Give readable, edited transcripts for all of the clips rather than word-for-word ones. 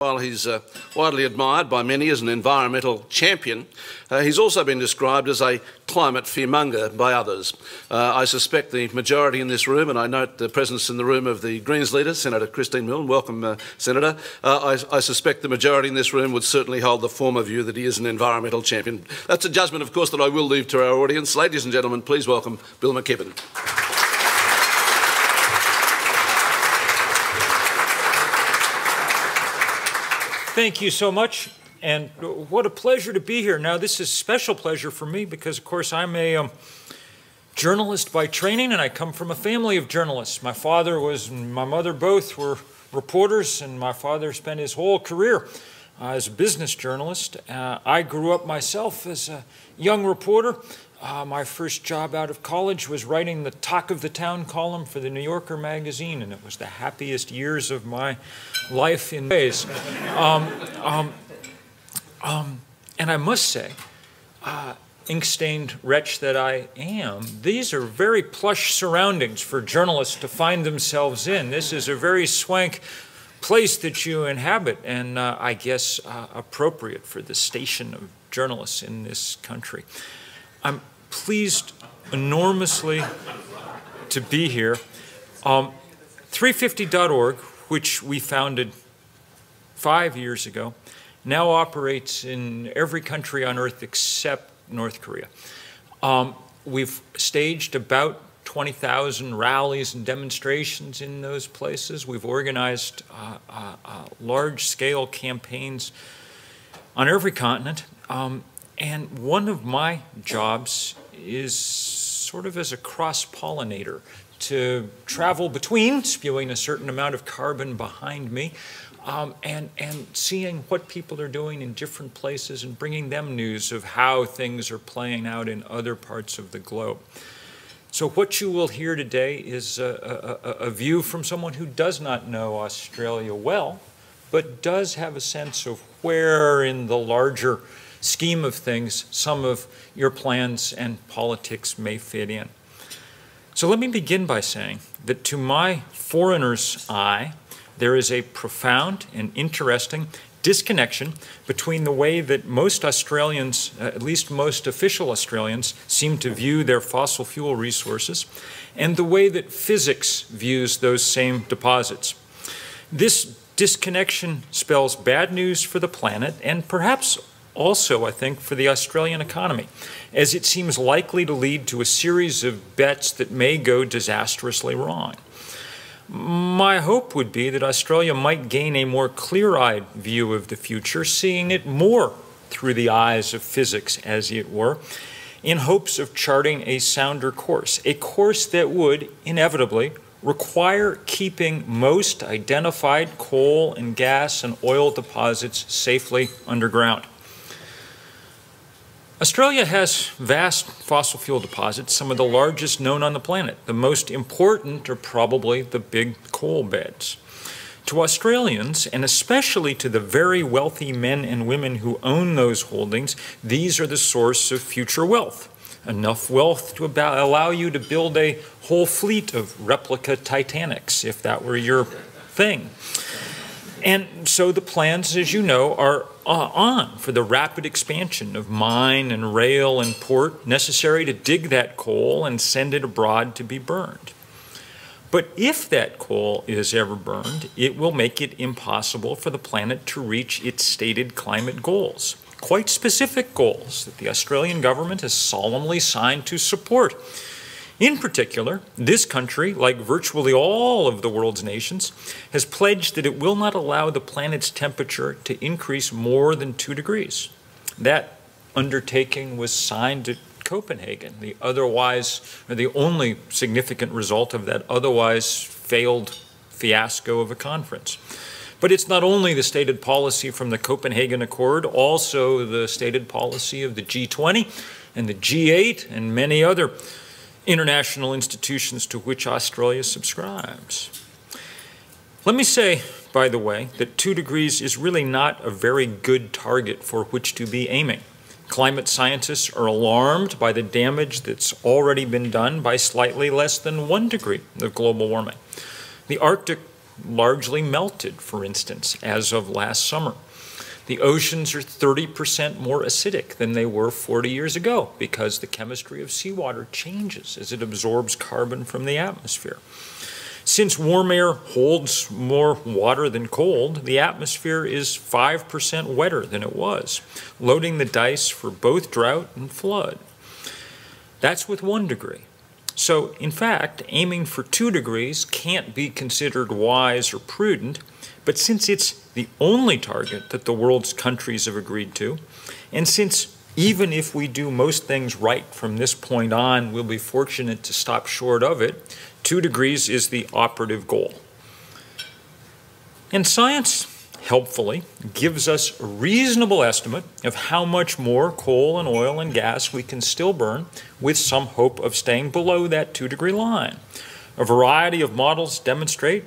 While he's widely admired by many as an environmental champion, he's also been described as a climate fearmonger by others. I suspect the majority in this room, and I note the presence in the room of the Greens leader, Senator Christine Milne. Welcome, Senator. I suspect the majority in this room would certainly hold the former view that he is an environmental champion. That's a judgment, of course, that I will leave to our audience. Ladies and gentlemen, please welcome Bill McKibben. Thank you so much, and what a pleasure to be here. Now, this is a special pleasure for me because, of course, I'm a journalist by training, and I come from a family of journalists. My father and my mother both were reporters, and my father spent his whole career as a business journalist. I grew up myself as a young reporter. My first job out of college was writing the Talk of the Town column for the New Yorker magazine, and it was the happiest years of my life in ways. And I must say, ink-stained wretch that I am, these are very plush surroundings for journalists to find themselves in. This is a very swank place that you inhabit, and I guess appropriate for the station of journalists in this country. I'm pleased enormously to be here. 350.org, which we founded 5 years ago, now operates in every country on earth except North Korea. We've staged about 20,000 rallies and demonstrations in those places. We've organized large-scale campaigns on every continent. And one of my jobs is sort of as a cross-pollinator, to travel between, spewing a certain amount of carbon behind me, and seeing what people are doing in different places and bringing them news of how things are playing out in other parts of the globe. So what you will hear today is a view from someone who does not know Australia well, but does have a sense of where in the larger scheme of things some of your plans and politics may fit in. So let me begin by saying that to my foreigner's eye, there is a profound and interesting disconnection between the way that most Australians, at least most official Australians, seem to view their fossil fuel resources and the way that physics views those same deposits. This disconnection spells bad news for the planet and perhaps also, I think, for the Australian economy, as it seems likely to lead to a series of bets that may go disastrously wrong. My hope would be that Australia might gain a more clear-eyed view of the future, seeing it more through the eyes of physics, as it were, in hopes of charting a sounder course, a course that would inevitably require keeping most identified coal and gas and oil deposits safely underground. Australia has vast fossil fuel deposits, some of the largest known on the planet. The most important are probably the big coal beds. To Australians, and especially to the very wealthy men and women who own those holdings, these are the source of future wealth. Enough wealth to allow you to build a whole fleet of replica Titanics, if that were your thing. And so the plans, as you know, are on for the rapid expansion of mine and rail and port necessary to dig that coal and send it abroad to be burned. But if that coal is ever burned, it will make it impossible for the planet to reach its stated climate goals, quite specific goals that the Australian government has solemnly signed to support. In particular, this country, like virtually all of the world's nations, has pledged that it will not allow the planet's temperature to increase more than 2 degrees. That undertaking was signed at Copenhagen, the only significant result of that otherwise failed fiasco of a conference. But it's not only the stated policy from the Copenhagen Accord, also the stated policy of the G20 and the G8 and many other international institutions to which Australia subscribes. Let me say, by the way, that 2 degrees is really not a very good target for which to be aiming. Climate scientists are alarmed by the damage that's already been done by slightly less than 1 degree of global warming. The Arctic largely melted, for instance, as of last summer. The oceans are 30% more acidic than they were 40 years ago because the chemistry of seawater changes as it absorbs carbon from the atmosphere. Since warm air holds more water than cold, the atmosphere is 5% wetter than it was, loading the dice for both drought and flood. That's with 1 degree. So, in fact, aiming for 2 degrees can't be considered wise or prudent, but since it's the only target that the world's countries have agreed to, and since even if we do most things right from this point on, we'll be fortunate to stop short of it, 2 degrees is the operative goal. And science, helpfully, gives us a reasonable estimate of how much more coal and oil and gas we can still burn with some hope of staying below that 2-degree line. A variety of models demonstrate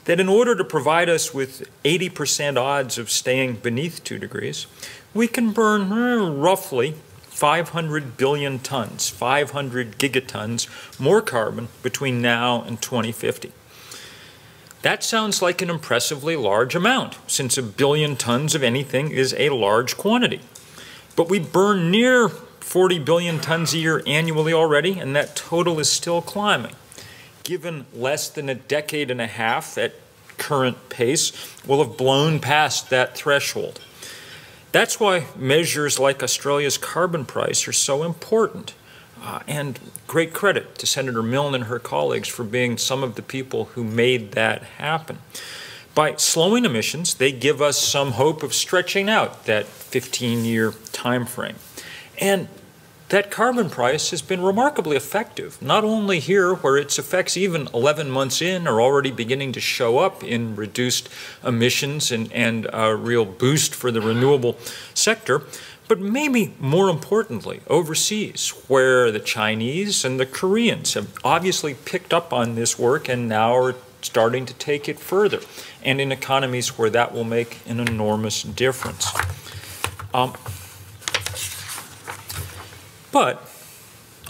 that in order to provide us with 80% odds of staying beneath 2 degrees, we can burn roughly 500 billion tons, 500 gigatons more carbon between now and 2050. That sounds like an impressively large amount, since 1 billion tons of anything is a large quantity. But we burn near 40 billion tons a year annually already, and that total is still climbing. Given less than a decade and a half at current pace, we'll have blown past that threshold. That's why measures like Australia's carbon price are so important. And great credit to Senator Milne and her colleagues for being some of the people who made that happen. By slowing emissions, they give us some hope of stretching out that 15-year time frame. And that carbon price has been remarkably effective, not only here where its effects even 11 months in are already beginning to show up in reduced emissions and a real boost for the renewable sector, but maybe more importantly overseas, where the Chinese and the Koreans have obviously picked up on this work and now are starting to take it further, and in economies where that will make an enormous difference. But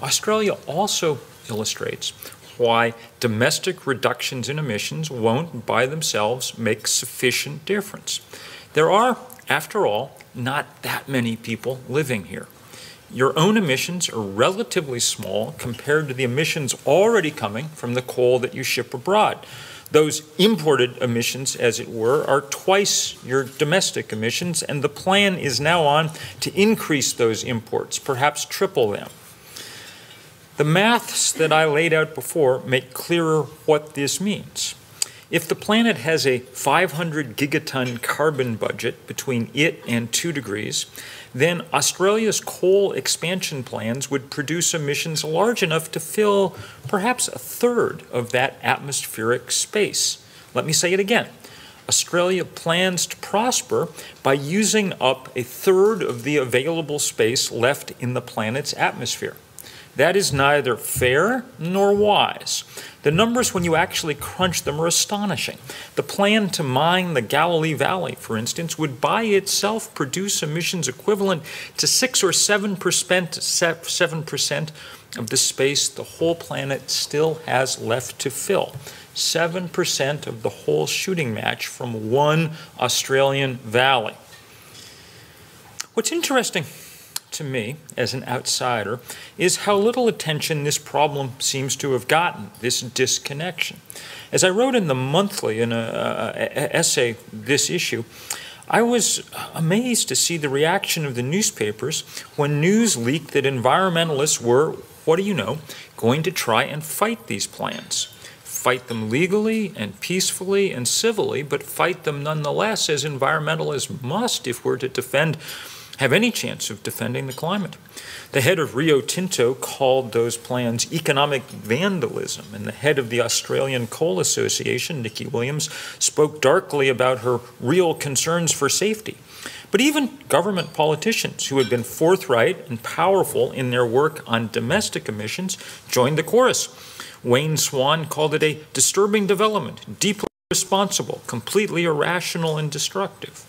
Australia also illustrates why domestic reductions in emissions won't by themselves make sufficient difference. There are, after all, not that many people living here. Your own emissions are relatively small compared to the emissions already coming from the coal that you ship abroad. Those imported emissions, as it were, are twice your domestic emissions, and the plan is now on to increase those imports, perhaps triple them. The maths that I laid out before make clearer what this means. If the planet has a 500 gigaton carbon budget between it and 2 degrees, then Australia's coal expansion plans would produce emissions large enough to fill perhaps a third of that atmospheric space. Let me say it again. Australia plans to prosper by using up a third of the available space left in the planet's atmosphere. That is neither fair nor wise. The numbers, when you actually crunch them, are astonishing. The plan to mine the Galilee Valley, for instance, would by itself produce emissions equivalent to 6 or 7% of the space the whole planet still has left to fill. 7% of the whole shooting match from one Australian valley. What's interesting to me, as an outsider, is how little attention this problem seems to have gotten, this disconnection. As I wrote in the Monthly in an essay this issue, I was amazed to see the reaction of the newspapers when news leaked that environmentalists were, what do you know, going to try and fight these plans. Fight them legally and peacefully and civilly, but fight them nonetheless, as environmentalists must if we're to have any chance of defending the climate. The head of Rio Tinto called those plans economic vandalism, and the head of the Australian Coal Association, Nikki Williams, spoke darkly about her real concerns for safety. But even government politicians who had been forthright and powerful in their work on domestic emissions joined the chorus. Wayne Swan called it a disturbing development, deeply irresponsible, completely irrational and destructive.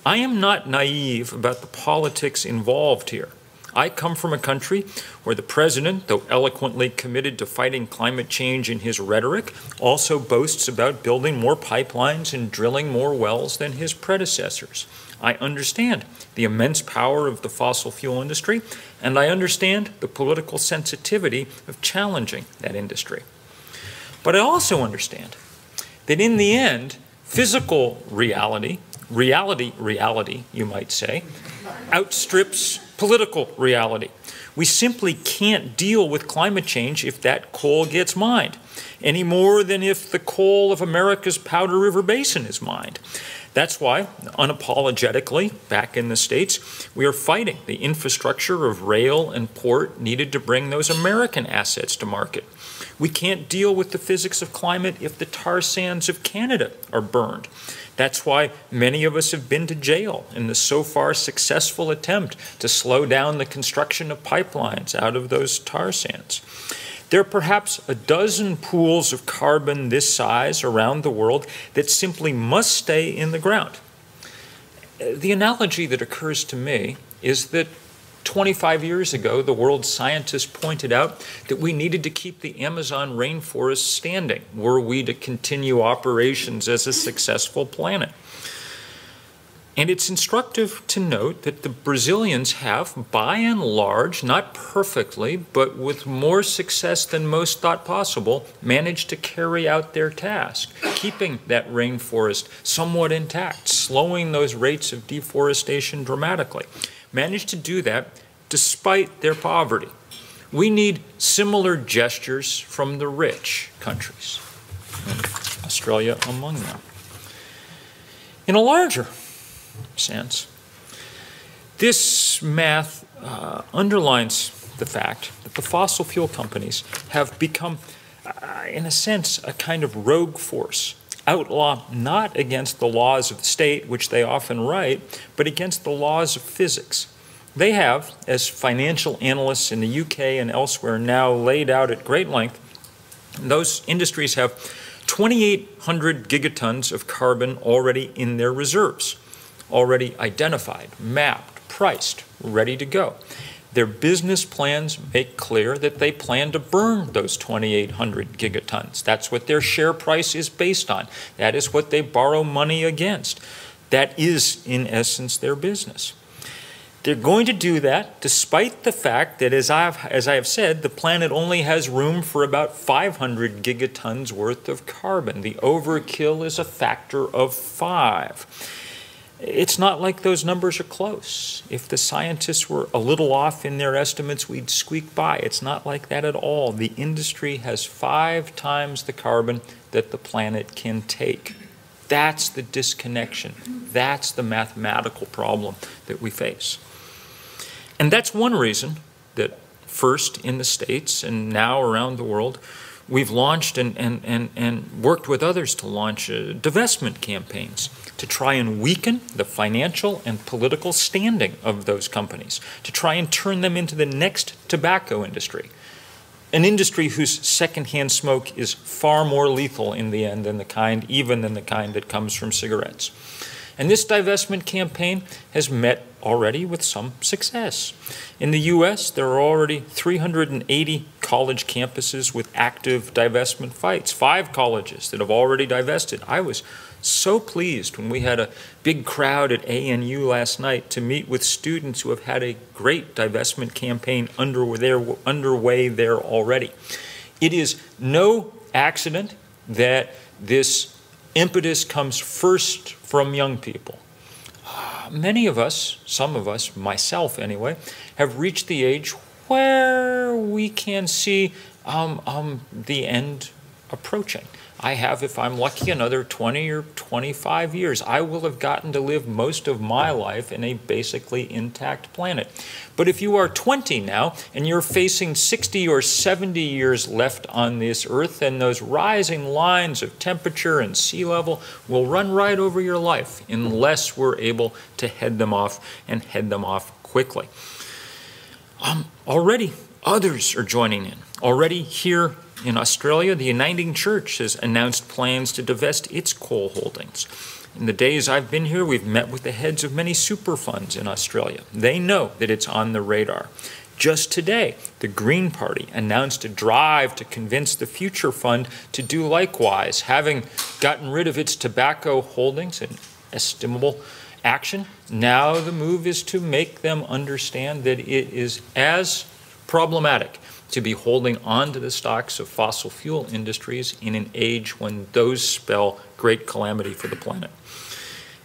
I am not naive about the politics involved here. I come from a country where the president, though eloquently committed to fighting climate change in his rhetoric, also boasts about building more pipelines and drilling more wells than his predecessors. I understand the immense power of the fossil fuel industry, and I understand the political sensitivity of challenging that industry. But I also understand that in the end, physical reality, you might say, outstrips political reality. We simply can't deal with climate change if that coal gets mined, any more than if the coal of America's Powder River Basin is mined. That's why, unapologetically, back in the States, we are fighting the infrastructure of rail and port needed to bring those American assets to market. We can't deal with the physics of climate if the tar sands of Canada are burned. That's why many of us have been to jail in the so far successful attempt to slow down the construction of pipelines out of those tar sands. There are perhaps a dozen pools of carbon this size around the world that simply must stay in the ground. The analogy that occurs to me is that 25 years ago, the world's scientists pointed out that we needed to keep the Amazon rainforest standing were we to continue operations as a successful planet. And it's instructive to note that the Brazilians have, by and large, not perfectly, but with more success than most thought possible, managed to carry out their task, keeping that rainforest somewhat intact, slowing those rates of deforestation dramatically. Managed to do that despite their poverty. We need similar gestures from the rich countries, and Australia among them. In a larger sense, this math underlines the fact that the fossil fuel companies have become, in a sense, a kind of rogue force. Outlaw not against the laws of the state, which they often write, but against the laws of physics. They have, as financial analysts in the UK and elsewhere now laid out at great length, those industries have 2,800 gigatons of carbon already in their reserves, already identified, mapped, priced, ready to go. Their business plans make clear that they plan to burn those 2,800 gigatons. That's what their share price is based on. That is what they borrow money against. That is, in essence, their business. They're going to do that despite the fact that, as I have said, the planet only has room for about 500 gigatons worth of carbon. The overkill is a factor of 5. It's not like those numbers are close. If the scientists were a little off in their estimates, we'd squeak by. It's not like that at all. The industry has 5 times the carbon that the planet can take. That's the disconnection. That's the mathematical problem that we face. And that's one reason that first in the States and now around the world, we've launched and worked with others to launch divestment campaigns to try and weaken the financial and political standing of those companies, to try and turn them into the next tobacco industry, an industry whose secondhand smoke is far more lethal in the end than the kind that comes from cigarettes. And this divestment campaign has met already with some success. In the U.S., there are already 380 college campuses with active divestment fights, 5 colleges that have already divested. I was so pleased when we had a big crowd at ANU last night to meet with students who have had a great divestment campaign underway there already. It is no accident that this impetus comes first from young people. Many of us, some of us, myself anyway, have reached the age where we can see the end approaching. I have, if I'm lucky, another 20 or 25 years. I will have gotten to live most of my life in a basically intact planet. But if you are 20 now and you're facing 60 or 70 years left on this earth, then those rising lines of temperature and sea level will run right over your life unless we're able to head them off and head them off quickly. Already others are joining in. Already here in Australia, the Uniting Church has announced plans to divest its coal holdings. In the days I've been here, we've met with the heads of many super funds in Australia. They know that it's on the radar. Just today, the Green Party announced a drive to convince the Future Fund to do likewise, having gotten rid of its tobacco holdings, an estimable action. Now the move is to make them understand that it is as problematic to be holding on to the stocks of fossil fuel industries in an age when those spell great calamity for the planet.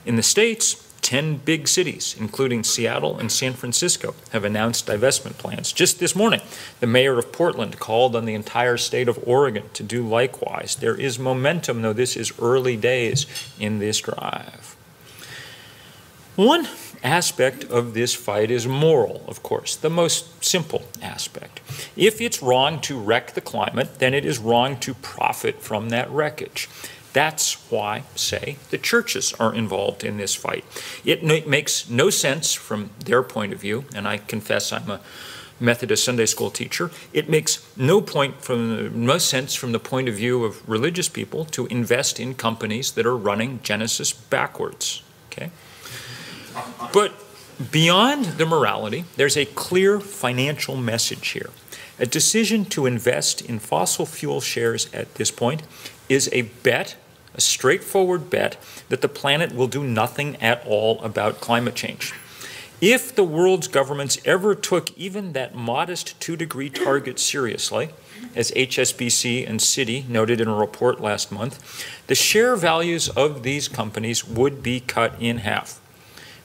In the States, 10 big cities, including Seattle and San Francisco, have announced divestment plans. Just this morning, the mayor of Portland called on the entire state of Oregon to do likewise. There is momentum, though this is early days in this drive. One aspect of this fight is moral, of course, the most simple aspect. If it's wrong to wreck the climate, then it is wrong to profit from that wreckage. That's why, say, the churches are involved in this fight. It makes no sense from their point of view, and I confess I'm a Methodist Sunday school teacher. It makes no sense from the point of view of religious people to invest in companies that are running Genesis backwards. Okay? But beyond the morality, there's a clear financial message here. A decision to invest in fossil fuel shares at this point is a bet, a straightforward bet, that the planet will do nothing at all about climate change. If the world's governments ever took even that modest 2-degree target seriously, as HSBC and Citi noted in a report last month, the share values of these companies would be cut in half.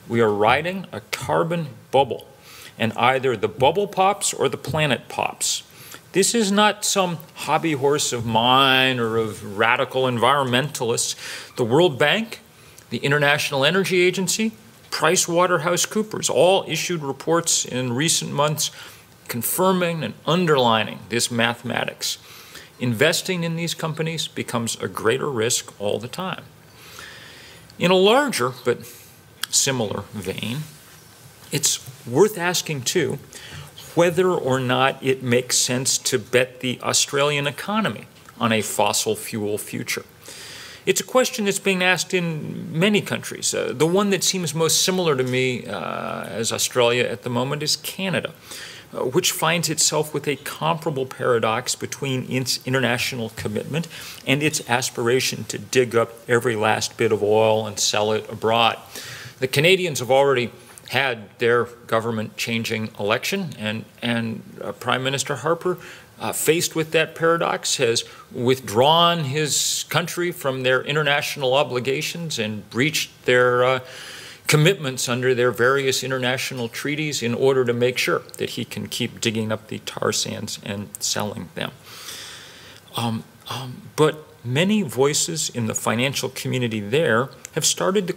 We are riding a carbon bubble, and either the bubble pops or the planet pops. This is not some hobby horse of mine or of radical environmentalists. The World Bank, the International Energy Agency, PricewaterhouseCoopers all issued reports in recent months confirming and underlining this mathematics. Investing in these companies becomes a greater risk all the time. In a larger but similar vein, it's worth asking too whether or not it makes sense to bet the Australian economy on a fossil fuel future. It's a question that's being asked in many countries. The one that seems most similar to me as Australia at the moment is Canada, which finds itself with a comparable paradox between its international commitment and its aspiration to dig up every last bit of oil and sell it abroad. The Canadians have already had their government-changing election, and Prime Minister Harper, faced with that paradox, has withdrawn his country from their international obligations and breached their commitments under their various international treaties in order to make sure that he can keep digging up the tar sands and selling them. But many voices in the financial community there have started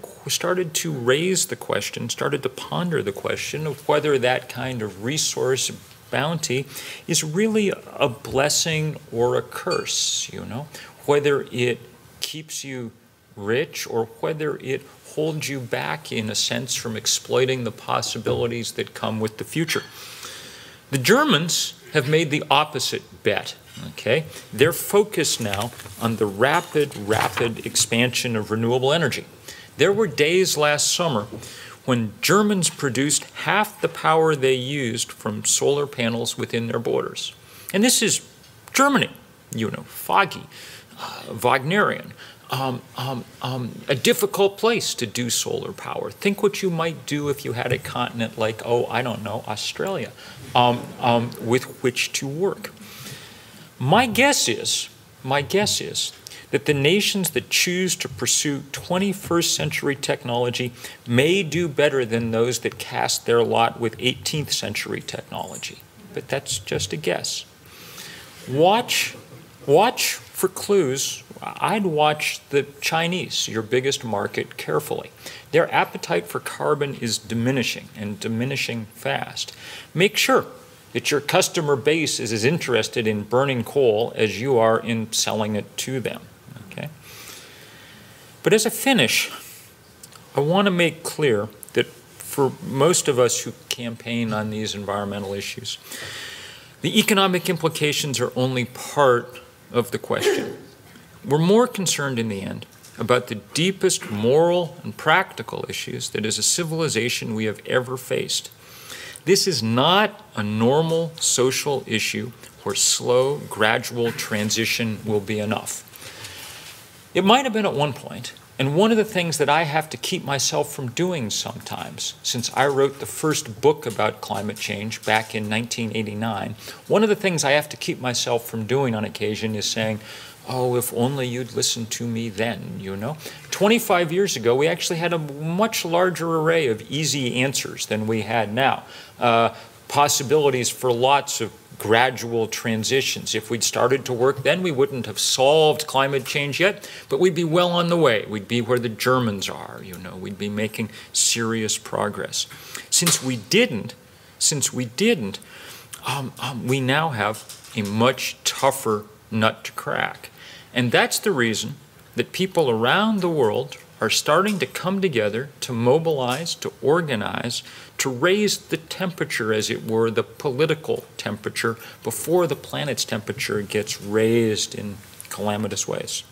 to raise the question, started to ponder the question of whether that kind of resource bounty is really a blessing or a curse, whether it keeps you rich or whether it holds you back in a sense from exploiting the possibilities that come with the future. The Germans have made the opposite bet. Okay? They're focused now on the rapid expansion of renewable energy. There were days last summer when Germans produced half the power they used from solar panels within their borders. And this is Germany, foggy, Wagnerian, a difficult place to do solar power. Think what you might do if you had a continent like, Australia, with which to work. My guess is that the nations that choose to pursue 21st century technology may do better than those that cast their lot with 18th century technology. But that's just a guess. Watch for clues. I'd watch the Chinese, your biggest market, carefully. Their appetite for carbon is diminishing, and diminishing fast. Make sure that your customer base is as interested in burning coal as you are in selling it to them. Okay? But as a finish, I want to make clear that for most of us who campaign on these environmental issues, the economic implications are only part of the question. We're more concerned in the end about the deepest moral and practical issues that as a civilization we have ever faced. This is not a normal social issue where slow, gradual transition will be enough. It might have been at one point, and one of the things that I have to keep myself from doing sometimes, since I wrote the first book about climate change back in 1989, one of the things I have to keep myself from doing on occasion is saying, oh, if only you'd listened to me then, you know. 25 years ago, we actually had a much larger array of easy answers than we had now. Possibilities for lots of gradual transitions. If we'd started to work then, we wouldn't have solved climate change yet, but we'd be well on the way. We'd be where the Germans are, you know. We'd be making serious progress. Since we didn't, we now have a much tougher nut to crack. And that's the reason that people around the world are starting to come together to mobilize, to organize, to raise the temperature, as it were, the political temperature, before the planet's temperature gets raised in calamitous ways.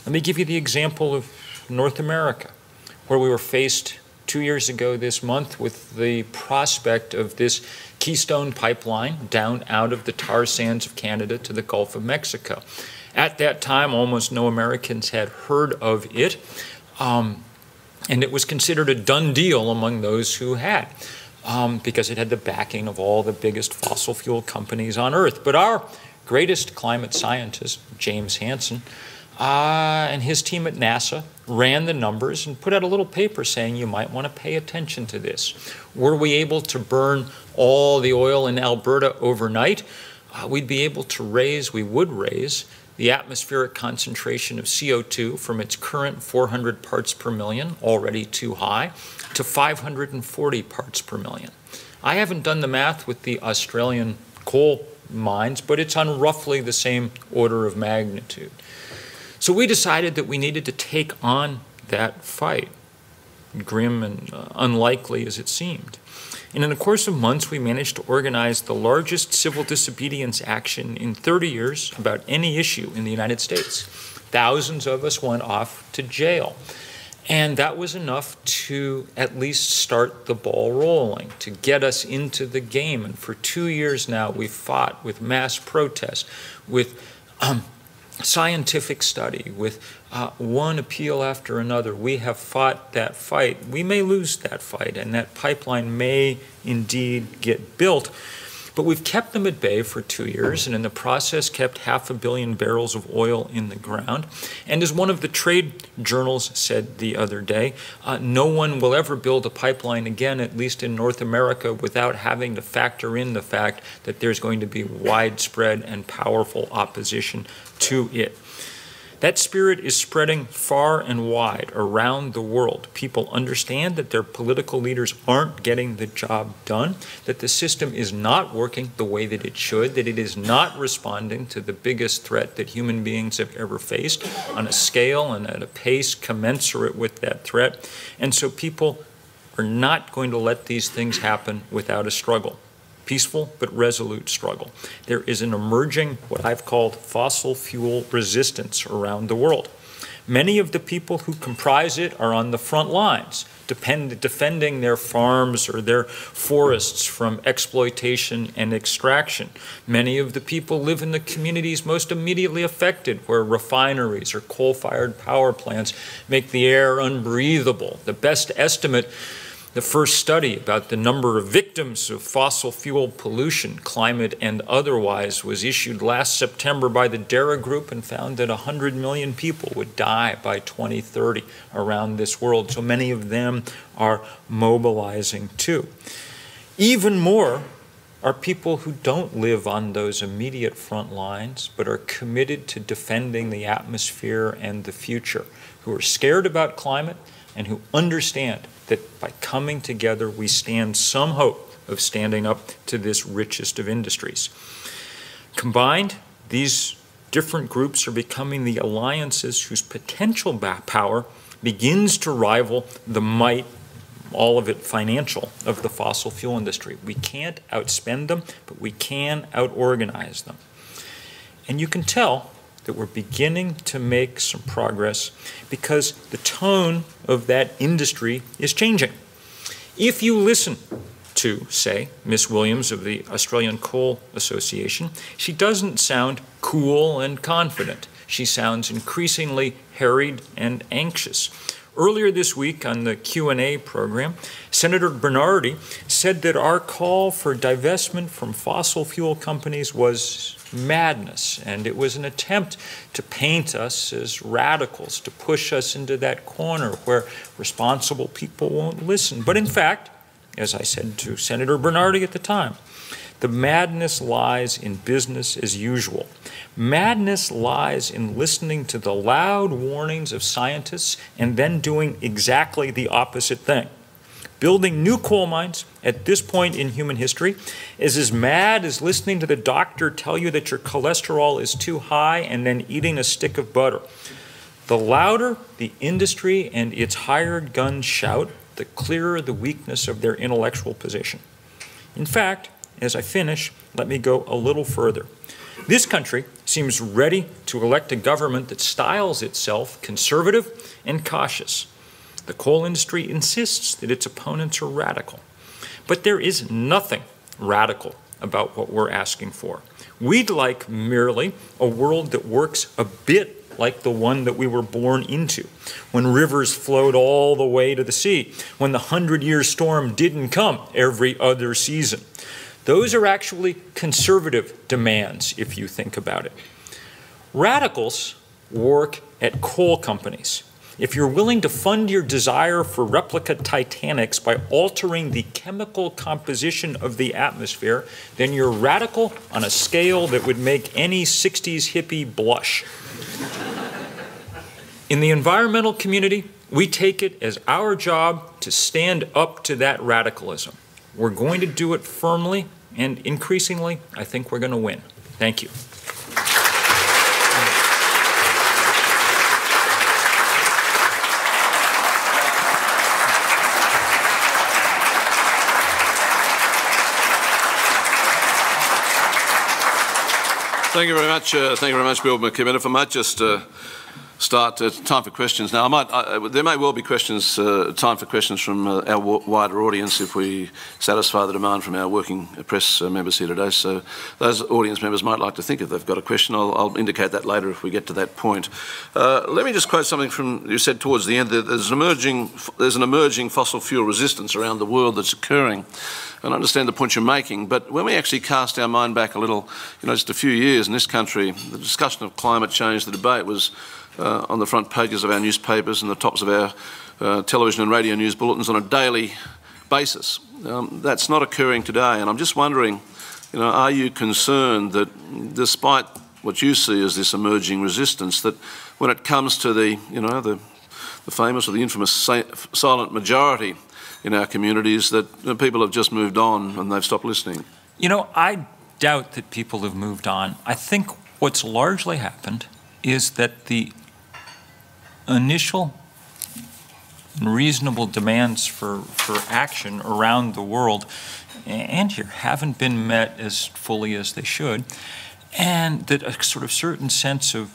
Let me give you the example of North America, where we were faced 2 years ago this month with the prospect of this Keystone pipeline down out of the tar sands of Canada to the Gulf of Mexico. At that time, almost no Americans had heard of it, and it was considered a done deal among those who had, because it had the backing of all the biggest fossil fuel companies on Earth. But our greatest climate scientist, James Hansen, and his team at NASA ran the numbers and put out a little paper saying you might want to pay attention to this. Were we able to burn all the oil in Alberta overnight, we would raise the atmospheric concentration of CO2 from its current 400 parts per million, already too high, to 540 parts per million. I haven't done the math with the Australian coal mines, but it's on roughly the same order of magnitude. So we decided that we needed to take on that fight, grim and unlikely as it seemed. And in the course of months, we managed to organize the largest civil disobedience action in 30 years about any issue in the United States. Thousands of us went off to jail. And that was enough to at least start the ball rolling, to get us into the game. And for 2 years now, we've fought with mass protest, with scientific study, with one appeal after another. We have fought that fight. We may lose that fight, and that pipeline may indeed get built. But we've kept them at bay for 2 years, and in the process kept 500 million barrels of oil in the ground. And as one of the trade journals said the other day, no one will ever build a pipeline again, at least in North America, without having to factor in the fact that there's going to be widespread and powerful opposition to it. That spirit is spreading far and wide around the world. People understand that their political leaders aren't getting the job done, that the system is not working the way that it should, that it is not responding to the biggest threat that human beings have ever faced on a scale and at a pace commensurate with that threat. And so people are not going to let these things happen without a struggle. Peaceful but resolute struggle. There is an emerging, what I've called, fossil fuel resistance around the world. Many of the people who comprise it are on the front lines, defending their farms or their forests from exploitation and extraction. Many of the people live in the communities most immediately affected, where refineries or coal-fired power plants make the air unbreathable. The best estimate, the first study about the number of victims of fossil fuel pollution, climate and otherwise, was issued last September by the DARA Group and found that 100 million people would die by 2030 around this world. So many of them are mobilizing too. Even more are people who don't live on those immediate front lines, but are committed to defending the atmosphere and the future, who are scared about climate and who understand that by coming together, we stand some hope of standing up to this richest of industries. Combined, these different groups are becoming the alliances whose potential power begins to rival the might, all of it financial, of the fossil fuel industry. We can't outspend them, but we can out-organize them. And you can tell that we're beginning to make some progress because the tone of that industry is changing. If you listen to, say, Miss Williams of the Australian Coal Association, she doesn't sound cool and confident. She sounds increasingly harried and anxious. Earlier this week on the Q&A program, Senator Bernardi said that our call for divestment from fossil fuel companies was madness, and it was an attempt to paint us as radicals, to push us into that corner where responsible people won't listen. But in fact, as I said to Senator Bernardi at the time, the madness lies in business as usual. Madness lies in listening to the loud warnings of scientists and then doing exactly the opposite thing. Building new coal mines at this point in human history is as mad as listening to the doctor tell you that your cholesterol is too high and then eating a stick of butter. The louder the industry and its hired guns shout, the clearer the weakness of their intellectual position. In fact, as I finish, let me go a little further. This country seems ready to elect a government that styles itself conservative and cautious. The coal industry insists that its opponents are radical. But there is nothing radical about what we're asking for. We'd like merely a world that works a bit like the one that we were born into, when rivers flowed all the way to the sea, when the 100-year storm didn't come every other season. Those are actually conservative demands, if you think about it. Radicals work at coal companies. If you're willing to fund your desire for replica Titanics by altering the chemical composition of the atmosphere, then you're radical on a scale that would make any 60s hippie blush. In the environmental community, we take it as our job to stand up to that radicalism. We're going to do it firmly, and increasingly, I think we're going to win. Thank you. Thank you very much. Thank you very much, Bill McKibben. If I might just start time for questions now. There may well be questions, time for questions from our wider audience if we satisfy the demand from our working press members here today. So those audience members might like to think if they've got a question. I'll indicate that later if we get to that point. Let me just quote something from you said towards the end. There's an emerging fossil fuel resistance around the world that's occurring. And I understand the point you're making, but when we actually cast our mind back a little, just a few years in this country, the discussion of climate change, the debate was on the front pages of our newspapers and the tops of our television and radio news bulletins on a daily basis. That's not occurring today, and I'm just wondering, are you concerned that despite what you see as this emerging resistance, that when it comes to the famous or the infamous silent majority in our communities, that people have just moved on and they've stopped listening? I doubt that people have moved on. I think what's largely happened is that the initial and reasonable demands for action around the world and here haven't been met as fully as they should, and that a sort of certain sense of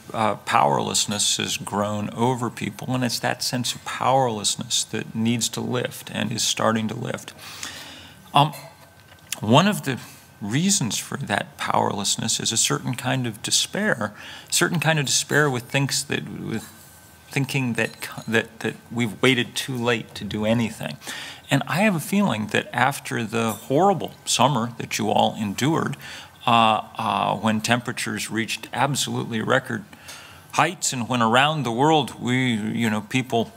powerlessness has grown over people, and it's that sense of powerlessness that needs to lift and is starting to lift. One of the reasons for that powerlessness is a certain kind of despair, with thinking that we've waited too late to do anything. And I have a feeling that after the horrible summer that you all endured, when temperatures reached absolutely record heights, and when around the world people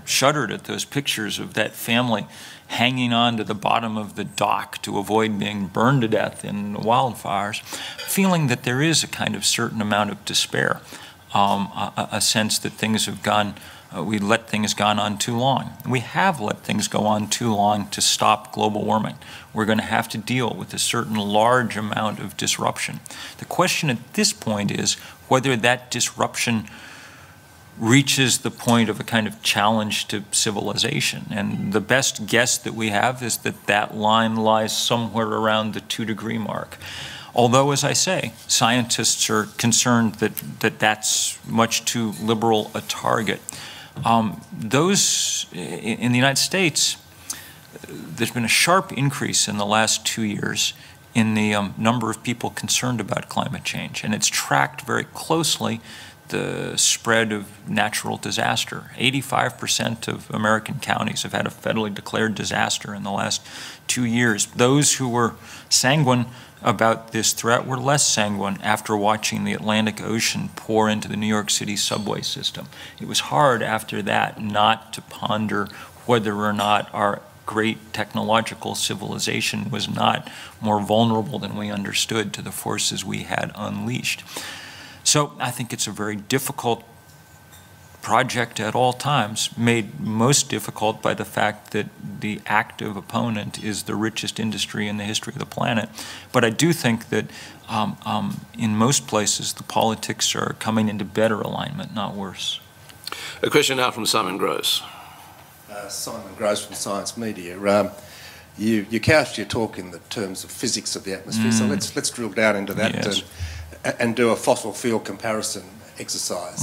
shuddered at those pictures of that family hanging on to the bottom of the dock to avoid being burned to death in wildfires, feeling that there is a kind of certain amount of despair, a sense that things have gone, we let things go on too long. We have let things go on too long to stop global warming. We're going to have to deal with a certain large amount of disruption. The question at this point is whether that disruption reaches the point of a kind of challenge to civilization. And the best guess that we have is that that line lies somewhere around the 2-degree mark. Although, as I say, scientists are concerned that that's much too liberal a target. Those in the United States, there's been a sharp increase in the last 2 years in the number of people concerned about climate change, and it's tracked very closely the spread of natural disaster. 85% of American counties have had a federally declared disaster in the last 2 years. Those who were sanguine about this threat were less sanguine after watching the Atlantic Ocean pour into the New York City subway system. It was hard after that not to ponder whether or not our great technological civilization was not more vulnerable than we understood to the forces we had unleashed. So I think it's a very difficult project at all times, made most difficult by the fact that the active opponent is the richest industry in the history of the planet. But I do think that in most places the politics are coming into better alignment, not worse. A question now from Simon Gross. Simon Gross from Science Media. You couched your talk in the terms of physics of the atmosphere, so let's drill down into that. Yes. And do a fossil fuel comparison exercise.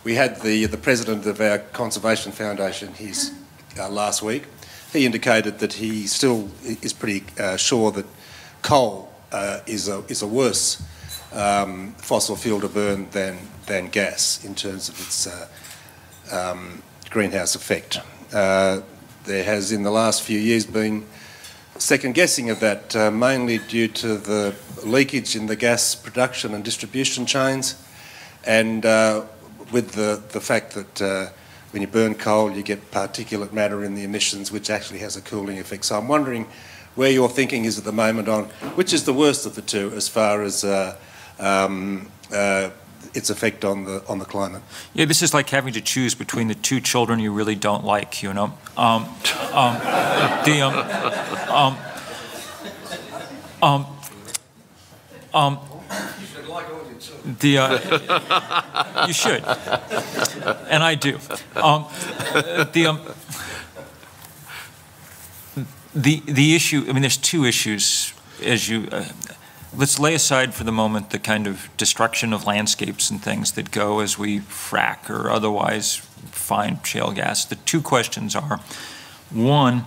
We had the president of our Conservation Foundation last week. He indicated that he still is pretty sure that coal is a worse fossil fuel to burn than gas in terms of its greenhouse effect. There has in the last few years been second guessing of that, mainly due to the leakage in the gas production and distribution chains, and with the fact that when you burn coal you get particulate matter in the emissions, which actually has a cooling effect. So I'm wondering where your thinking is at the moment on which is the worst of the two as far as its effect on the climate. Yeah, this is like having to choose between the two children you really don't like, you know. You should, and I do. The issue. I mean, there's two issues as you. Let's lay aside for the moment the kind of destruction of landscapes and things that go as we frack or otherwise find shale gas. The two questions are, one,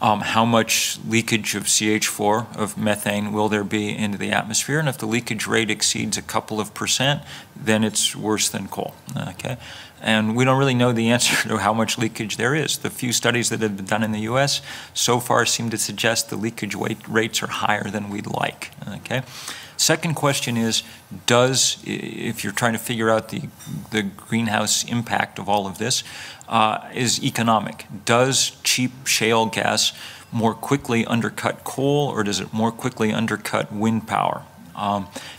how much leakage of CH4, of methane, will there be into the atmosphere? And if the leakage rate exceeds a couple of %, then it's worse than coal, okay? And we don't really know the answer to how much leakage there is. The few studies that have been done in the US so far seem to suggest the leakage rates are higher than we'd like, okay? Second question is, if you're trying to figure out the greenhouse impact of all of this, is economic. Does cheap shale gas more quickly undercut coal, or does it more quickly undercut wind power?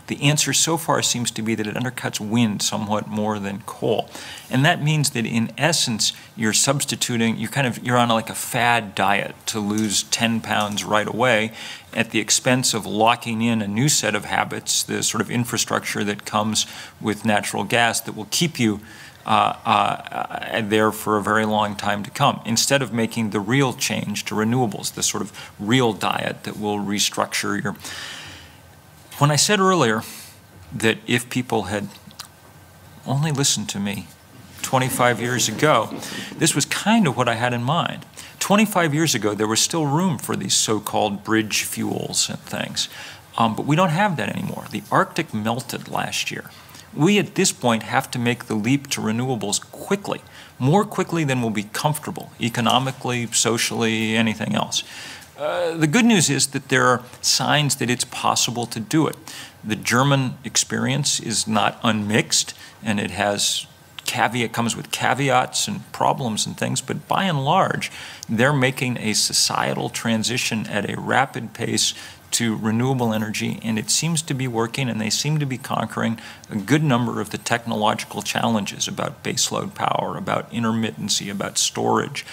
The answer so far seems to be that it undercuts wind somewhat more than coal. And that means that in essence, you're substituting, you're on like a fad diet to lose 10 pounds right away at the expense of locking in a new set of habits, the sort of infrastructure that comes with natural gas that will keep you there for a very long time to come, instead of making the real change to renewables, the sort of real diet that will restructure your... When I said earlier that if people had only listened to me 25 years ago, this was kind of what I had in mind. 25 years ago, there was still room for these so-called bridge fuels and things, but we don't have that anymore. The Arctic melted last year. We at this point have to make the leap to renewables quickly, more quickly than will be comfortable, economically, socially, anything else. The good news is that there are signs that it's possible to do it. The German experience is not unmixed, and it comes with caveats and problems and things, but by and large, they're making a societal transition at a rapid pace to renewable energy, and it seems to be working, and they seem to be conquering a good number of the technological challenges about baseload power, about intermittency, about storage.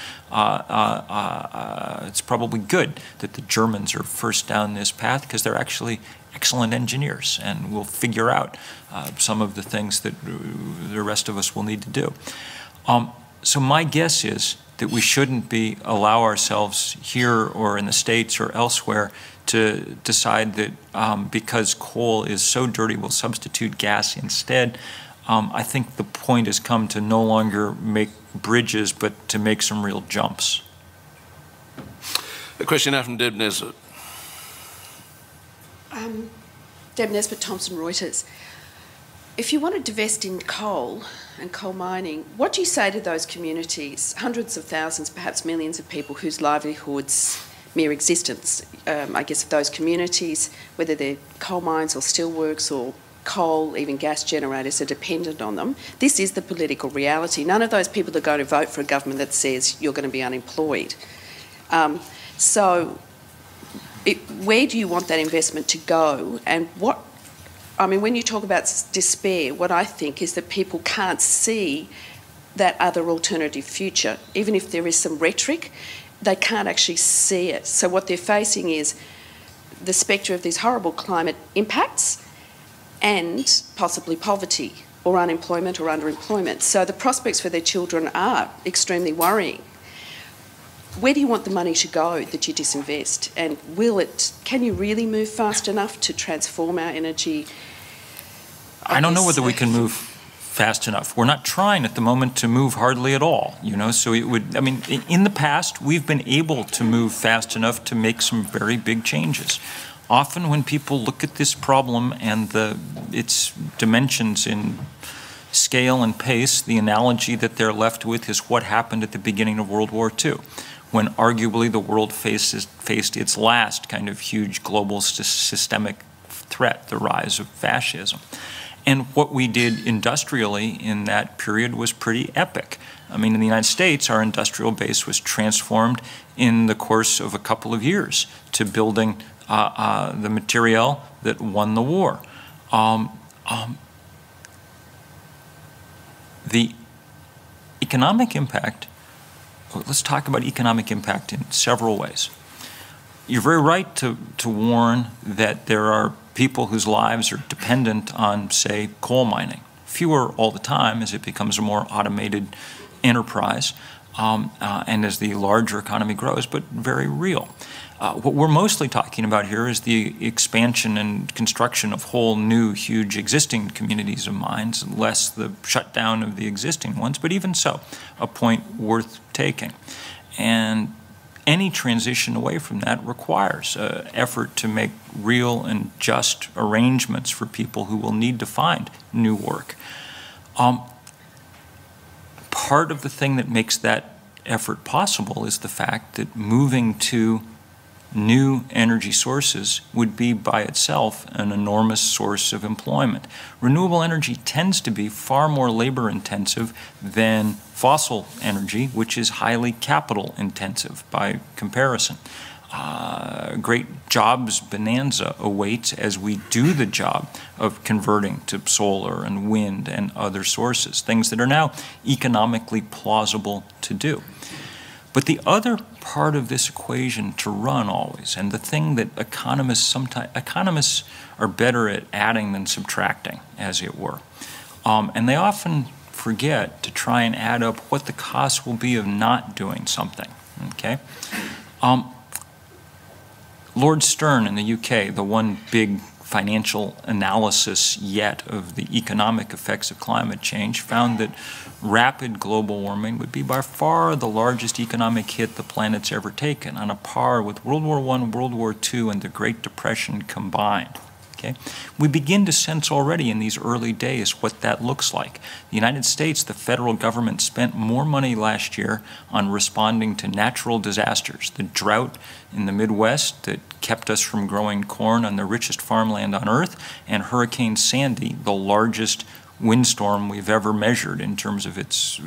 It's probably good that the Germans are first down this path because they're actually excellent engineers and will figure out some of the things that the rest of us will need to do. So my guess is that we shouldn't allow ourselves here or in the States or elsewhere to decide that because coal is so dirty, we'll substitute gas instead. I think the point has come to no longer make bridges, but to make some real jumps. A question now from Deb Nesbitt. Deb Nesbitt, Thomson Reuters. If you want to divest in coal and coal mining, what do you say to those communities, hundreds of thousands, perhaps millions of people whose livelihoods, mere existence, I guess, of those communities, whether they're coal mines or steelworks or coal, even gas generators, are dependent on them? This is the political reality. None of those people are going to vote for a government that says you're going to be unemployed. Where do you want that investment to go? And when you talk about despair, what I think is that people can't see that other alternative future. Even if there is some rhetoric, they can't actually see it. So what they're facing is the spectre of these horrible climate impacts and possibly poverty or unemployment or underemployment. So the prospects for their children are extremely worrying. Where do you want the money to go that you disinvest? And can you really move fast enough to transform our energy? I don't know whether we can move fast enough. We're not trying at the moment to move hardly at all, so it would, in the past, we've been able to move fast enough to make some very big changes. Often when people look at this problem and its dimensions in scale and pace, the analogy that they're left with is what happened at the beginning of World War II, when arguably the world faced its last kind of huge global systemic threat, the rise of fascism. And what we did industrially in that period was pretty epic. In the United States, our industrial base was transformed in the course of a couple of years to building the materiel that won the war. The economic impact, let's talk about economic impact in several ways. You're very right to warn that there are people whose lives are dependent on, say, coal mining. Fewer all the time as it becomes a more automated enterprise and as the larger economy grows, but very real. What we're mostly talking about here is the expansion and construction of whole new, huge existing communities of mines, less the shutdown of the existing ones, but even so, a point worth taking. And any transition away from that requires effort to make real and just arrangements for people who will need to find new work. Part of the thing that makes that effort possible is the fact that moving to new energy sources would be by itself an enormous source of employment. Renewable energy tends to be far more labor intensive than fossil energy, which is highly capital intensive by comparison. Great jobs bonanza awaits as we do the job of converting to solar and wind and other sources, things that are now economically plausible to do. But the other part of this equation to run always, and the thing that economists are better at adding than subtracting, as it were, and they often forget to try and add up what the cost will be of not doing something, okay? Lord Stern in the UK, the one big financial analysis yet of the economic effects of climate change, found that rapid global warming would be by far the largest economic hit the planet's ever taken, on a par with World War I, World War II, and the Great Depression combined. Okay? We begin to sense already in these early days what that looks like. The United States, the federal government, spent more money last year on responding to natural disasters, the drought in the Midwest that kept us from growing corn on the richest farmland on earth, and Hurricane Sandy, the largest windstorm we've ever measured in terms of its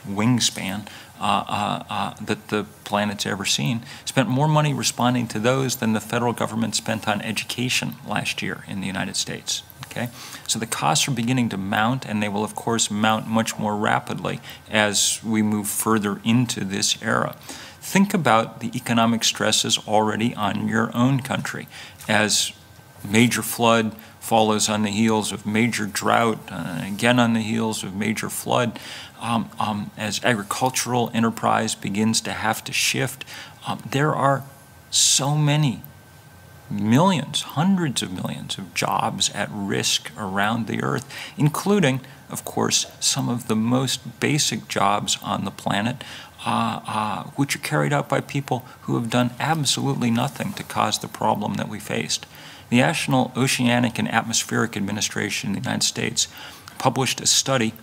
wingspan that the planet's ever seen, spent more money responding to those than the federal government spent on education last year in the United States. Okay? So the costs are beginning to mount, and they will, of course, mount much more rapidly as we move further into this era. Think about the economic stresses already on your own country as major flood follows on the heels of major drought, again on the heels of major flood. As agricultural enterprise begins to have to shift, there are so many millions, hundreds of millions of jobs at risk around the Earth, including, of course, some of the most basic jobs on the planet, which are carried out by people who have done absolutely nothing to cause the problem that we faced. The National Oceanic and Atmospheric Administration in the United States published a study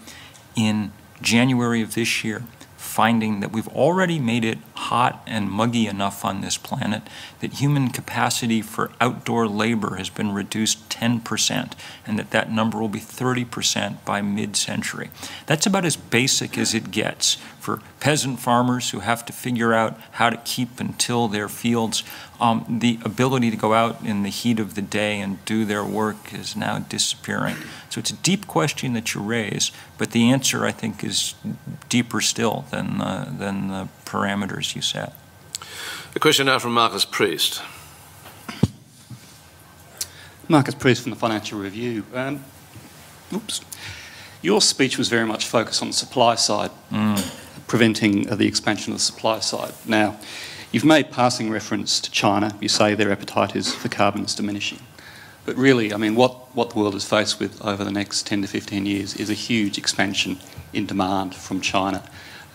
in January of this year, finding that we've already made it hot and muggy enough on this planet that human capacity for outdoor labor has been reduced 10%, and that number will be 30% by mid-century. That's about as basic as it gets for peasant farmers who have to figure out how to keep and till their fields. The ability to go out in the heat of the day and do their work is now disappearing. So it's a deep question that you raise, but the answer, I think, is deeper still than the parameters you set. A question now from Marcus Priest. Marcus Priest from the Financial Review. Your speech was very much focused on the supply side, preventing the expansion of the supply side. Now, you've made passing reference to China. You say their appetite for carbon is diminishing. But really, I mean, what the world is faced with over the next 10 to 15 years is a huge expansion in demand from China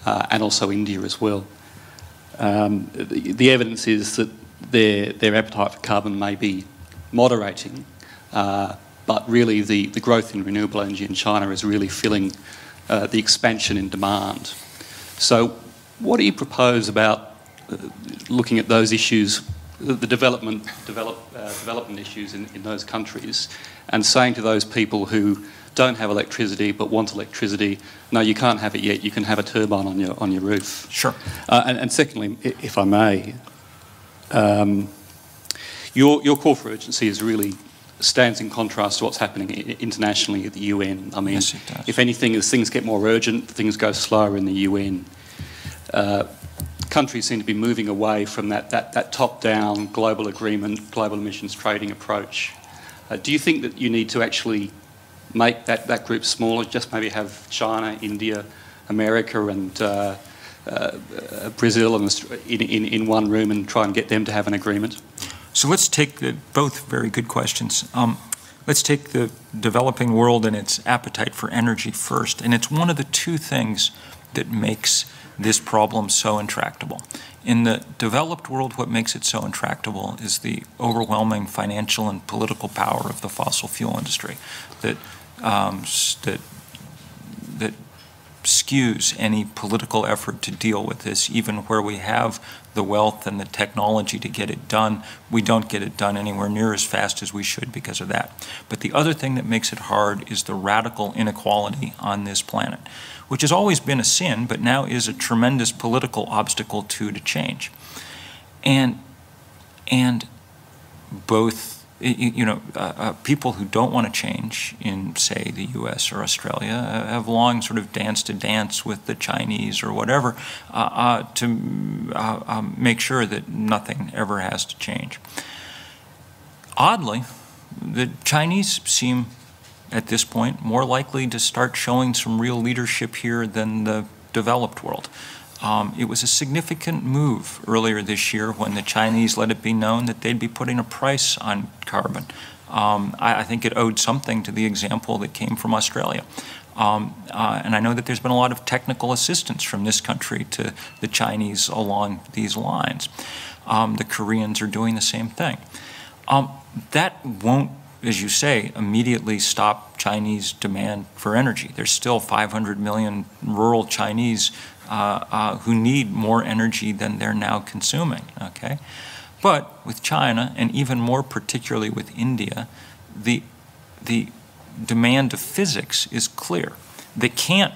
and also India as well. The evidence is that their appetite for carbon may be moderating, but really the growth in renewable energy in China is really filling the expansion in demand. So what do you propose about looking at those issues, the development issues in those countries, and saying to those people who don't have electricity but want electricity, no, you can't have it yet, you can have a turbine on your roof? Sure. And secondly, if I may, your call for urgency really stands in contrast to what's happening internationally at the UN. I mean, yes, it does. If anything, as things get more urgent, things go slower in the UN. Countries seem to be moving away from that top-down global agreement, global emissions trading approach. Do you think that you need to actually make that group smaller, just maybe have China, India, America and Brazil in one room and try and get them to have an agreement? So let's take both very good questions. Let's take the developing world and its appetite for energy first. And it's one of the two things that makes this problem so intractable. In the developed world, what makes it so intractable is the overwhelming financial and political power of the fossil fuel industry that skews any political effort to deal with this. Even where we have the wealth and the technology to get it done, we don't get it done anywhere near as fast as we should because of that. But the other thing that makes it hard is the radical inequality on this planet, which has always been a sin, but now is a tremendous political obstacle to change. And both, people who don't want to change in, say, the US or Australia have long sort of danced a dance with the Chinese or whatever to make sure that nothing ever has to change. Oddly, the Chinese seem at this point more likely to start showing some real leadership here than the developed world. It was a significant move earlier this year when the Chinese let it be known that they'd be putting a price on carbon. I think it owed something to the example that came from Australia. And I know that there's been a lot of technical assistance from this country to the Chinese along these lines. The Koreans are doing the same thing. That won't, as you say, immediately stop Chinese demand for energy. There's still 500 million rural Chinese who need more energy than they're now consuming, okay? But with China, and even more particularly with India, the demand of physics is clear. They can't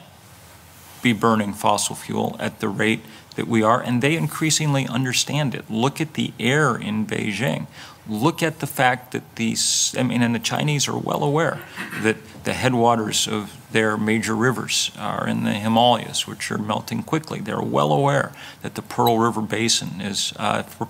be burning fossil fuel at the rate that we are, and they increasingly understand it. Look at the air in Beijing. Look at the fact that and the Chinese are well aware that the headwaters of their major rivers are in the Himalayas, which are melting quickly. They're well aware that the Pearl River Basin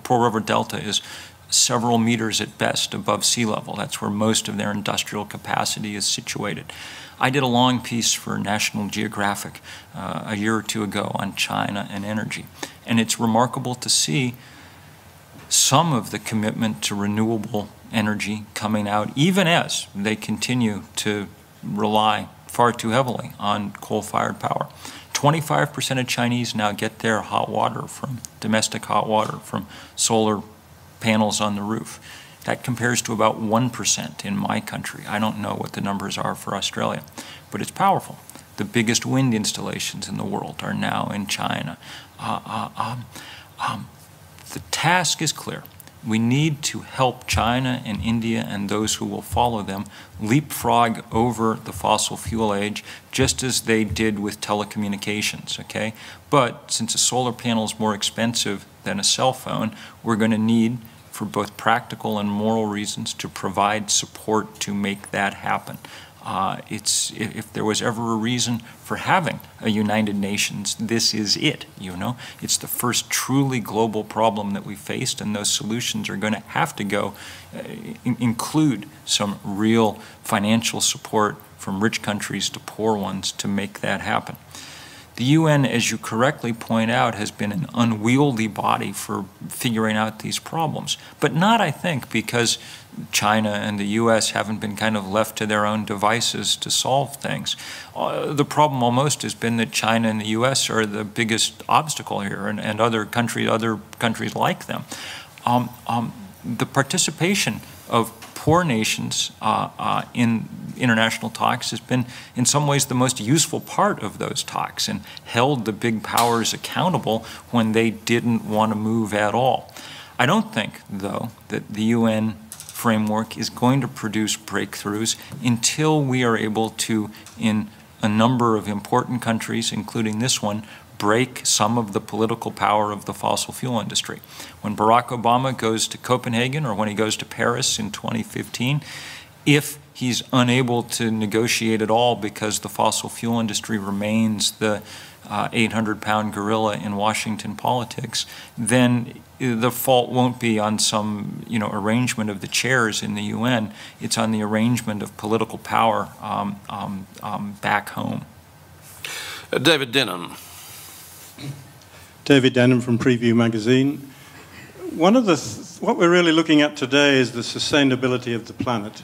Pearl River Delta is several meters at best above sea level. That's where most of their industrial capacity is situated. I did a long piece for National Geographic a year or two ago on China and energy, and it's remarkable to see some of the commitment to renewable energy coming out, even as they continue to rely far too heavily on coal-fired power. 25% of Chinese now get their hot water from domestic hot water from solar panels on the roof. That compares to about 1% in my country. I don't know what the numbers are for Australia, but it's powerful. The biggest wind installations in the world are now in China. The task is clear. We need to help China and India and those who will follow them leapfrog over the fossil fuel age, just as they did with telecommunications, okay? But since a solar panel is more expensive than a cell phone, we're going to need, for both practical and moral reasons, to provide support to make that happen. If there was ever a reason for having a United Nations, this is it, you know. It's the first truly global problem that we faced, and those solutions are going to have to go include some real financial support from rich countries to poor ones to make that happen. The UN, as you correctly point out, has been an unwieldy body for figuring out these problems, but not, I think, because China and the US haven't been kind of left to their own devices to solve things. The problem almost has been that China and the US are the biggest obstacle here, and other countries like them. The participation of poor nations in international talks has been in some ways the most useful part of those talks, and held the big powers accountable when they didn't want to move at all. I don't think, though, that the UN framework is going to produce breakthroughs until we are able to, in a number of important countries, including this one, break some of the political power of the fossil fuel industry. When Barack Obama goes to Copenhagen, or when he goes to Paris in 2015, if he's unable to negotiate at all because the fossil fuel industry remains the 800-pound gorilla in Washington politics, then the fault won't be on some, arrangement of the chairs in the UN. It's on the arrangement of political power back home. David Denham. David Denham from Preview Magazine. What we're really looking at today is the sustainability of the planet.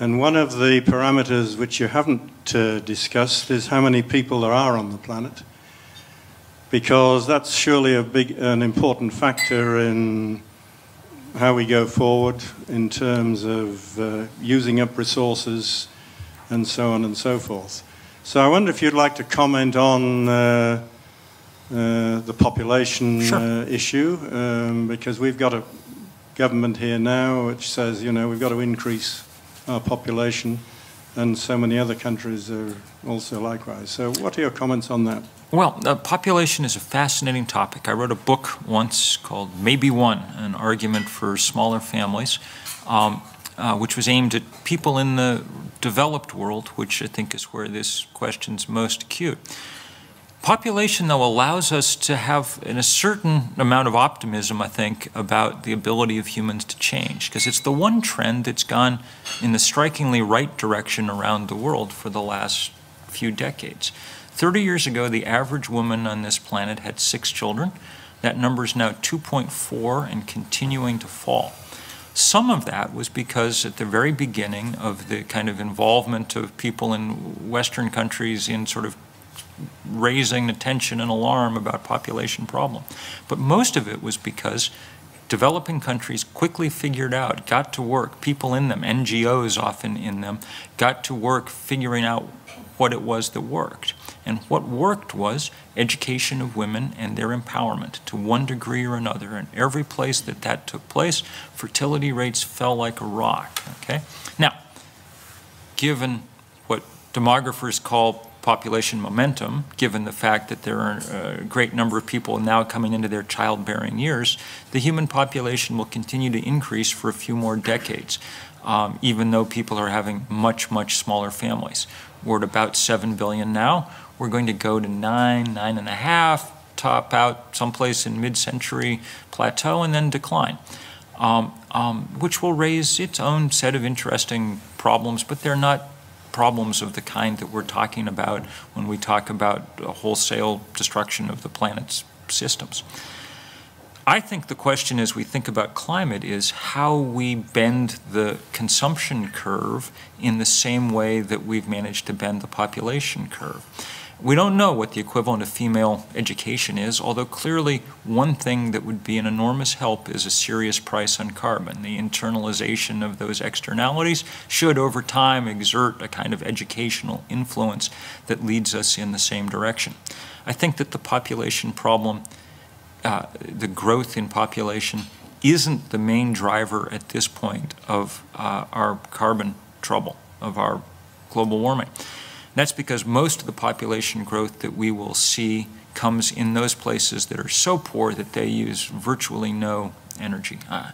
And one of the parameters which you haven't discussed is how many people there are on the planet, because that's surely an important factor in how we go forward in terms of using up resources and so on and so forth. So I wonder if you'd like to comment on the population issue, because we've got a government here now which says, we've got to increase our population, and so many other countries are also likewise. So what are your comments on that? Well, population is a fascinating topic. I wrote a book once called Maybe One, an argument for smaller families, which was aimed at people in the developed world, which I think is where this question's most acute. Population, though, allows us to have a certain amount of optimism, I think, about the ability of humans to change, because it's the one trend that's gone in the strikingly right direction around the world for the last few decades. 30 years ago, the average woman on this planet had 6 children. That number is now 2.4 and continuing to fall. Some of that was because at the very beginning of the kind of involvement of people in Western countries in sort of raising attention and alarm about population problem. But most of it was because developing countries quickly figured out, got to work, people in them, NGOs often in them, got to work figuring out what it was that worked. And what worked was education of women and their empowerment to one degree or another. And every place that took place, fertility rates fell like a rock, okay? Now, given what demographers call population momentum, given the fact that there are a great number of people now coming into their childbearing years, the human population will continue to increase for a few more decades, even though people are having much, much smaller families. We're at about 7 billion now. We're going to go to 9.5, top out someplace in mid-century plateau, and then decline, which will raise its own set of interesting problems, but they're not problems of the kind that we're talking about when we talk about a wholesale destruction of the planet's systems. I think the question as we think about climate is how we bend the consumption curve in the same way that we've managed to bend the population curve. We don't know what the equivalent of female education is, although clearly one thing that would be an enormous help is a serious price on carbon. The internalization of those externalities should over time exert a kind of educational influence that leads us in the same direction. I think that the population problem, the growth in population, isn't the main driver at this point of our carbon trouble, of our global warming. That's because most of the population growth that we will see comes in those places that are so poor that they use virtually no energy. I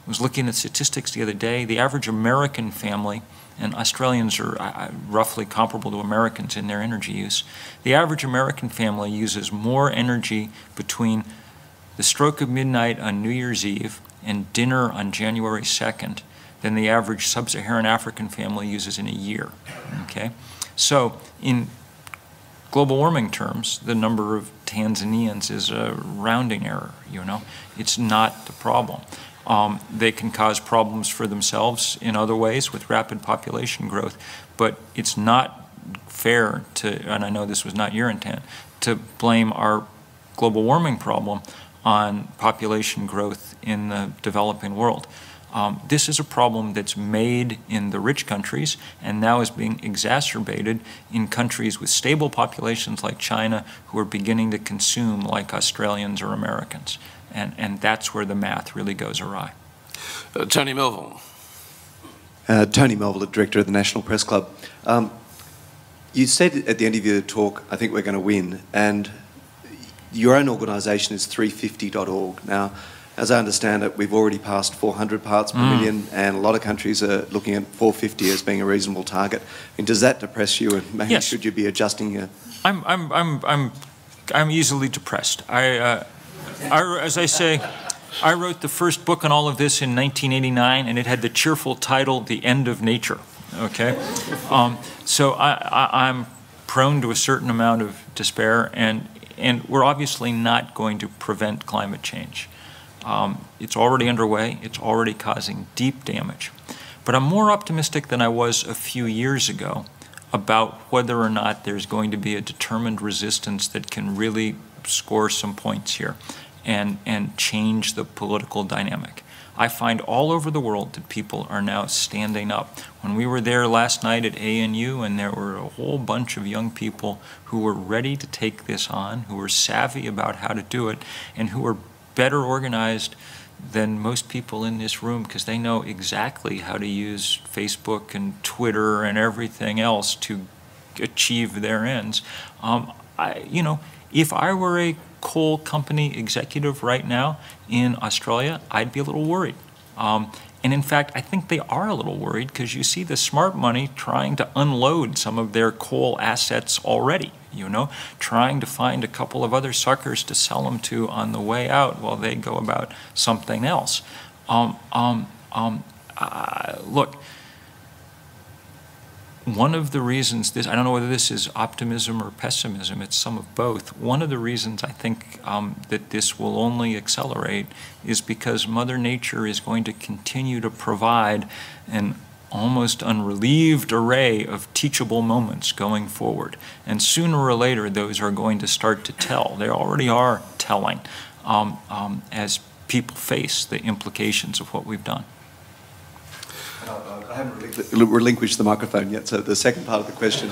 was looking at statistics the other day. The average American family, and Australians are roughly comparable to Americans in their energy use, the average American family uses more energy between the stroke of midnight on New Year's Eve and dinner on January 2nd than the average sub-Saharan African family uses in a year, okay? So in global warming terms, the number of Tanzanians is a rounding error, you know? It's not the problem. They can cause problems for themselves in other ways with rapid population growth, but it's not fair to, and I know this was not your intent, to blame our global warming problem on population growth in the developing world. This is a problem that's made in the rich countries and now is being exacerbated in countries with stable populations like China who are beginning to consume like Australians or Americans. And that's where the math really goes awry. Tony Melville. Tony Melville, Director of the National Press Club. You said at the end of your talk, I think we're going to win, and your own organisation is 350.org. Now, as I understand it, we've already passed 400 parts per million, and a lot of countries are looking at 450 as being a reasonable target. I mean, does that depress you, and maybe yes. should you be adjusting your... I'm easily depressed. As I say, I wrote the first book on all of this in 1989, and it had the cheerful title, The End of Nature, okay? So I'm prone to a certain amount of despair, and we're obviously not going to prevent climate change. It's already underway. It's already causing deep damage. But I'm more optimistic than I was a few years ago about whether or not there's going to be a determined resistance that can really score some points here and change the political dynamic. I find all over the world that people are now standing up. When we were there last night at ANU, and there were a whole bunch of young people who were ready to take this on, who were savvy about how to do it, and who were better organized than most people in this room because they know exactly how to use Facebook and Twitter and everything else to achieve their ends. You know, if I were a coal company executive right now in Australia, I'd be a little worried. And in fact, I think they are a little worried because you see the smart money trying to unload some of their coal assets already, you know, trying to find a couple of other suckers to sell them to on the way out while they go about something else. Look, one of the reasons I don't know whether this is optimism or pessimism, it's some of both. One of the reasons I think that this will only accelerate is because Mother Nature is going to continue to provide an almost unrelieved array of teachable moments going forward. And sooner or later, those are going to start to tell. They already are telling as people face the implications of what we've done. I haven't relinquished the microphone yet, so the second part of the question.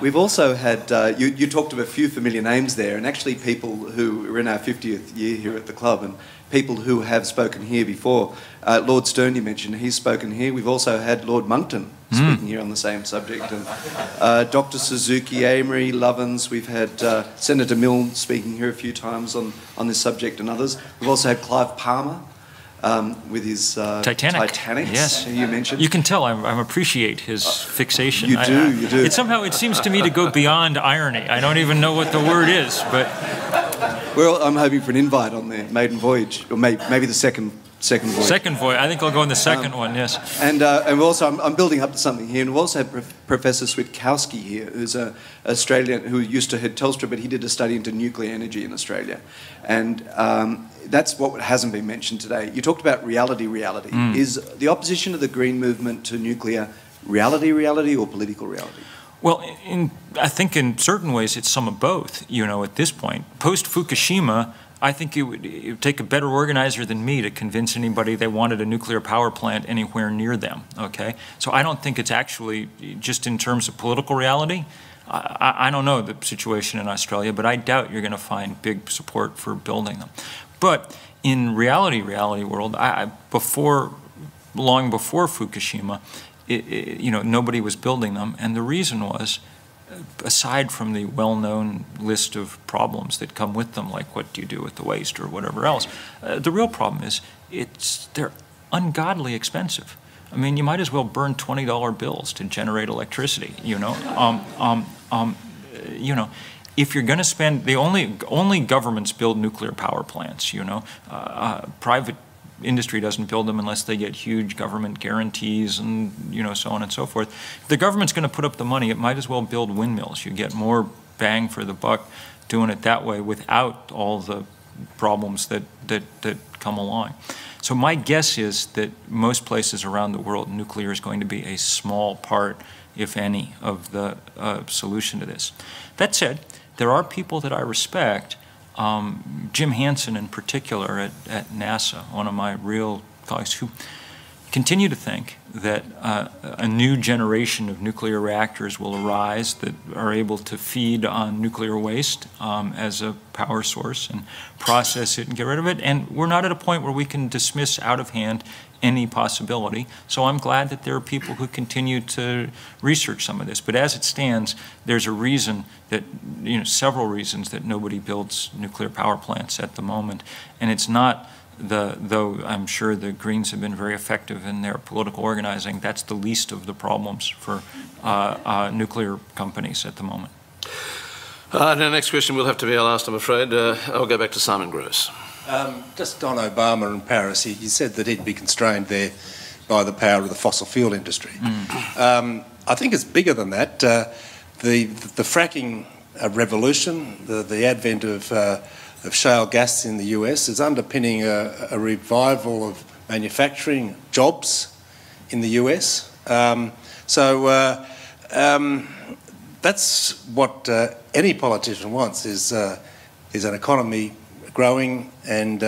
We've also had, you talked of a few familiar names there, and actually people who are in our 50th year here at the club, and people who have spoken here before. Lord Stern, you mentioned, he's spoken here. We've also had Lord Monckton speaking here on the same subject, and Dr. Suzuki, Amory, Lovins. We've had Senator Milne speaking here a few times on this subject and others. We've also had Clive Palmer. With his Titanics, yes, you mentioned. You can tell I appreciate his fixation. You do. It seems to me to go beyond irony. I don't even know what the word is, but... Well, I'm hoping for an invite on the maiden voyage, or maybe the second second voice. Second voice. I think I'll go in the second one, yes. And also, I'm building up to something here, and we also have Professor Switkowski here, who's an Australian who used to head Telstra, but he did a study into nuclear energy in Australia. And that's what hasn't been mentioned today. You talked about reality. Is the opposition of the Green movement to nuclear reality or political reality? Well, I think in certain ways it's some of both, you know, at this point. Post-Fukushima, I think it would take a better organizer than me to convince anybody they wanted a nuclear power plant anywhere near them, okay? So I don't think it's actually just in terms of political reality. I don't know the situation in Australia, but I doubt you're going to find big support for building them. But in reality world, long before Fukushima, you know, nobody was building them, and the reason was, aside from the well-known list of problems that come with them, like what do you do with the waste or whatever else, the real problem is they're ungodly expensive. I mean, you might as well burn $20 bills to generate electricity, you know. You know, if you're going to spend, only governments build nuclear power plants, you know. Private industry doesn't build them unless they get huge government guarantees and, you know, so on and so forth. If the government's going to put up the money, it might as well build windmills. You get more bang for the buck doing it that way without all the problems that come along. So my guess is that most places around the world, nuclear is going to be a small part, if any, of the solution to this. That said, there are people that I respect, Jim Hansen in particular at NASA, one of my real colleagues, who continue to think that a new generation of nuclear reactors will arise that are able to feed on nuclear waste as a power source and process it and get rid of it. And we're not at a point where we can dismiss out of hand any possibility. So I'm glad that there are people who continue to research some of this. But as it stands, there's a reason that, you know, several reasons that nobody builds nuclear power plants at the moment. And it's not though I'm sure the Greens have been very effective in their political organizing, that's the least of the problems for nuclear companies at the moment. The next question will have to be our last, I'm afraid. I'll go back to Simon Gross. Just on Obama and Paris, he said that he'd be constrained there by the power of the fossil fuel industry. I think it's bigger than that. The fracking revolution, the advent of shale gas in the US is underpinning a revival of manufacturing jobs in the US. That's what any politician wants, is an economy growing and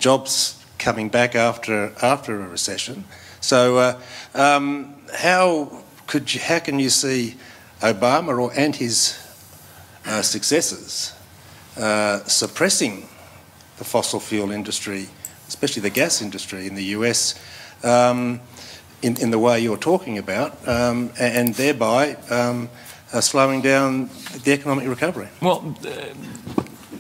jobs coming back after a recession. So how can you see Obama and his successors suppressing the fossil fuel industry, especially the gas industry in the US, in the way you're talking about, and thereby slowing down the economic recovery? Well,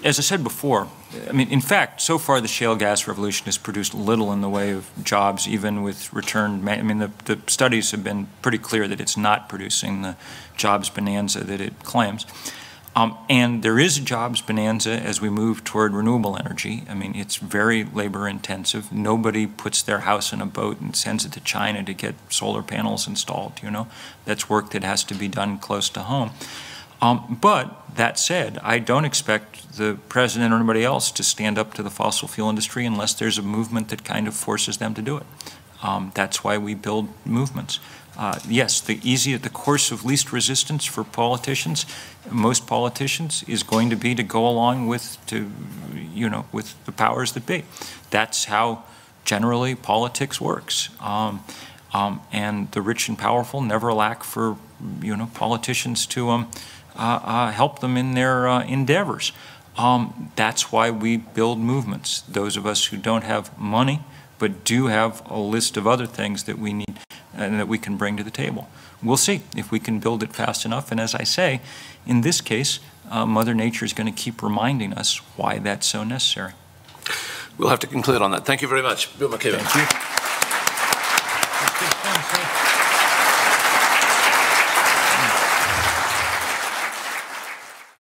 as I said before, I mean, in fact, so far the shale gas revolution has produced little in the way of jobs, even with return. I mean, the studies have been pretty clear that it's not producing the jobs bonanza that it claims. And there is a jobs bonanza as we move toward renewable energy. I mean, it's very labor intensive. Nobody puts their house in a boat and sends it to China to get solar panels installed, you know. That's work that has to be done close to home. But that said, I don't expect the president or anybody else to stand up to the fossil fuel industry unless there's a movement that kind of forces them to do it. That's why we build movements. Yes, the course of least resistance for politicians, most politicians, is going to be to go along with with the powers that be. That's how generally politics works. And the rich and powerful never lack for politicians to help them in their endeavors. That's why we build movements. Those of us who don't have money but do have a list of other things that we need and that we can bring to the table. We'll see if we can build it fast enough. And as I say, in this case, Mother Nature is going to keep reminding us why that's so necessary. We'll have to conclude on that. Thank you very much, Bill McKibben. Thank you.